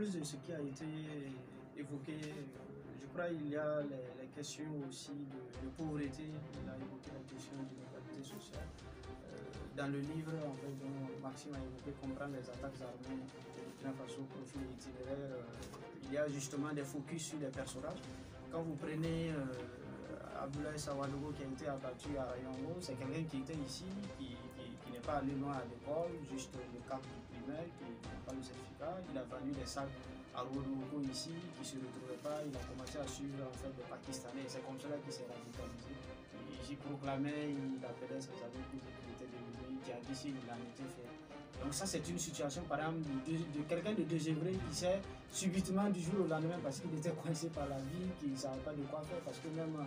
plus de ce qui a été évoqué, je crois qu'il y a les questions aussi de pauvreté. Il a évoqué la question de l'égalité sociale. Dans le livre en fait, dont Maxime a évoqué Comprendre les attaques armées de Burkina Faso, profil itinéraire, il y a justement des focus sur les personnages. Quand vous prenez Abdoulaye Sawadogo qui a été abattu à Rayongo, c'est quelqu'un qui était ici, qui n'est pas allé loin à l'école, juste le cap du primaire, qui n'a pas le certificat. Il a vendu des sacs à Rodoko ici, qui ne se retrouvait pas. Il a commencé à suivre en fait des Pakistanais. C'est comme cela qu'il s'est radicalisé. Il proclamait, il appelait ses amis pour dire qu'il était devenu djihadiste, il en était fait. Donc ça c'est une situation par exemple de quelqu'un de désœuvré qui s'est subitement du jour au lendemain parce qu'il était coincé par la vie, qu'il ne savait pas de quoi faire parce que même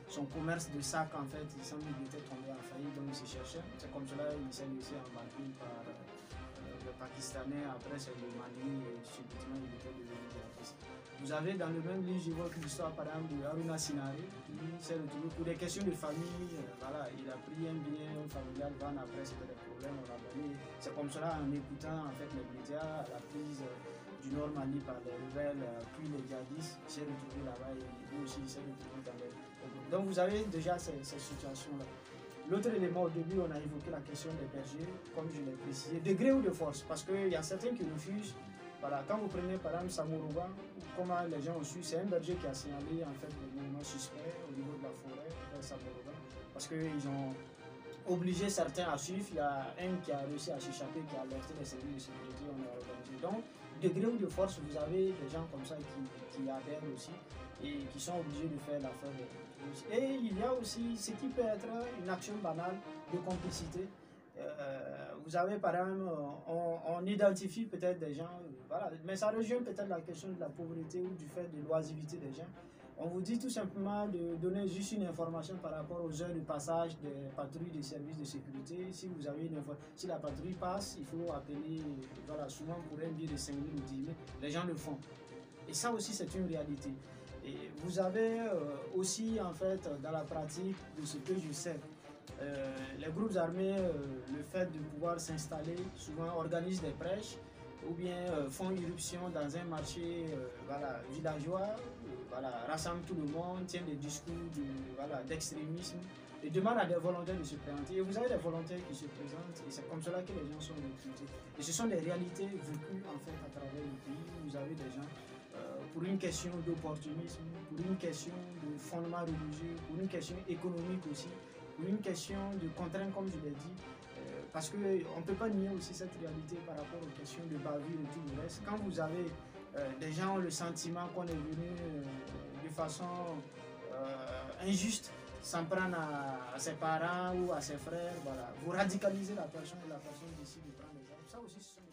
son commerce de sacs en fait, il semble qu'il était tombé en faillite donc il se cherchait. C'est comme cela qu'il s'est laissé embarquer par le Pakistanais, après c'est le Mali et subitement il était devenu djihadiste. Vous avez dans le même livre, je vois l'histoire par exemple de Haruna Sinari qui s'est retrouvé pour des questions de famille, voilà, il a pris un bien familial, après c'était des problèmes, on l'a donné. C'est comme cela en écoutant en fait les médias, la prise du Nord Mali par les rebelles, puis les djihadistes, il s'est retrouvé là-bas et lui aussi il s'est retrouvé dans les... Donc vous avez déjà ces situations-là. L'autre élément, au début, on a évoqué la question des bergers, comme je l'ai précisé, de gré ou de force, parce qu'il y a certains qui refusent. Voilà, quand vous prenez par exemple Samourouba, comment les gens ont su, c'est un berger qui a signalé en fait le mouvement suspect au niveau de la forêt de Samourouba, parce qu'ils ont obligé certains à suivre. Il y a un qui a réussi à s'échapper, qui a alerté les services de sécurité, on a organisé. Donc, de gré ou de force, vous avez des gens comme ça qui adhèrent aussi et qui sont obligés de faire l'affaire. Et il y a aussi ce qui peut être une action banale de complicité. Vous avez par exemple, on identifie peut-être des gens, voilà, mais ça rejoint peut-être la question de la pauvreté ou du fait de l'oisivité des gens. On vous dit tout simplement de donner juste une information par rapport aux heures de passage des patrouilles des services de sécurité. Si vous avez une si la patrouille passe, il faut appeler, voilà, souvent pour un billet de 5 000 ou 10 000, les gens le font. Et ça aussi, c'est une réalité. Et vous avez aussi, en fait, dans la pratique de ce que je sais, les groupes armés, le fait de pouvoir s'installer, souvent organisent des prêches ou bien font irruption dans un marché voilà, villageois, voilà, rassemblent tout le monde, tiennent des discours d'extrémisme et demandent à des volontaires de se présenter. Et vous avez des volontaires qui se présentent et c'est comme cela que les gens sont recrutés. Et ce sont des réalités vécues en fait à travers le pays. Vous avez des gens pour une question d'opportunisme, pour une question de fondement religieux, pour une question économique aussi, pour une question de contrainte comme je l'ai dit. Parce qu'on ne peut pas nier aussi cette réalité par rapport aux questions de bavure et tout le reste. Quand vous avez des gens ont le sentiment qu'on est venu de façon injuste s'en prendre à ses parents ou à ses frères, voilà. Vous radicalisez la personne et la personne décide de prendre les armes. Ça aussi, ce sont des